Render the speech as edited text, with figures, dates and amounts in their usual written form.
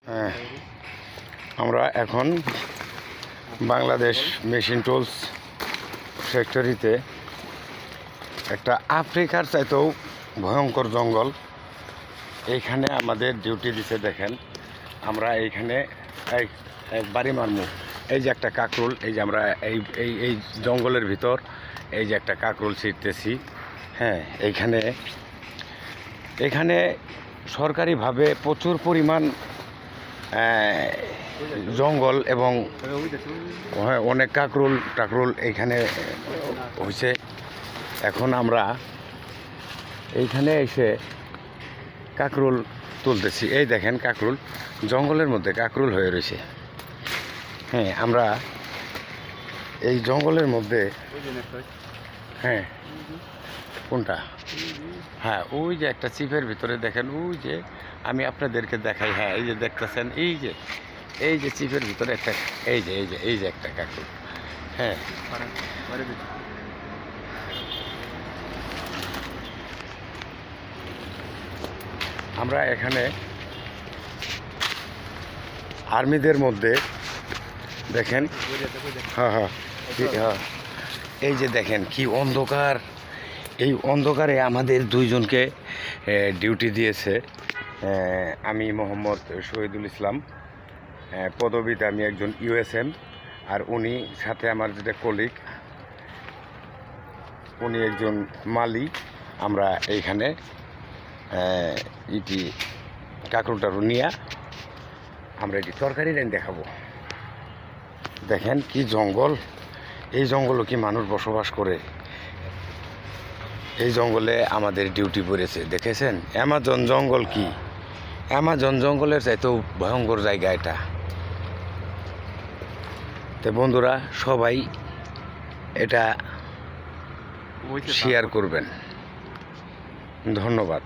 হ্যাঁ, আমরা এখন বাংলাদেশ মেশিন টুলস ফ্যাক্টরিতে একটা আফ্রিকার চাইতেও ভয়ঙ্কর জঙ্গল এইখানে আমাদের ডিউটি দিছে। দেখেন আমরা এইখানে এক বাড়ি মারমু। এই যে একটা কাকরুল, এই যে আমরা এই এই এই জঙ্গলের ভিতর এই যে একটা কাকরুল ছিঁড়তেছি। হ্যাঁ, এখানে সরকারিভাবে প্রচুর পরিমাণ জঙ্গল এবং অনেক কাকরুল এইখানে হয়েছে। এখন আমরা এইখানে এসে কাকরুল তুলতেছি। এই দেখেন কাকরুল, জঙ্গলের মধ্যে কাকরুল হয়ে রয়েছে। হ্যাঁ, আমরা এই জঙ্গলের মধ্যে, হ্যাঁ কোনটা, হ্যাঁ ওই যে একটা চিপের ভিতরে দেখেন, ওই যে আমি আপনাদেরকে দেখাই। হ্যাঁ, এই যে দেখতেছেন, এই যে চিপের ভিতরে একটা, এই যে একটা কাকরুল। হ্যাঁ, আমরা এখানে আর্মিদের মধ্যে দেখেন, হ্যাঁ, এই যে দেখেন কি অন্ধকার। এই অন্ধকারে আমাদের দুইজনকে ডিউটি দিয়েছে। আমি মোহাম্মদ শহীদুল ইসলাম, পদবীতে আমি একজন ইউএসএম, আর উনি সাথে আমার যেটা কলিগ, উনি একজন মালি। আমরা এইখানে ইটি কাকরুলটা নিয়ে আমরা এটি তরকারি লাইন দেখাবো। দেখেন কি জঙ্গল, এই জঙ্গলে কি মানুষ বসবাস করে? এই জঙ্গলে আমাদের ডিউটি পড়েছে, দেখেছেন? অ্যামাজন জঙ্গল, কি অ্যামাজন জঙ্গলের চাইতেও ভয়ঙ্কর জায়গা এটা। তো বন্ধুরা সবাই এটা শেয়ার করবেন। ধন্যবাদ।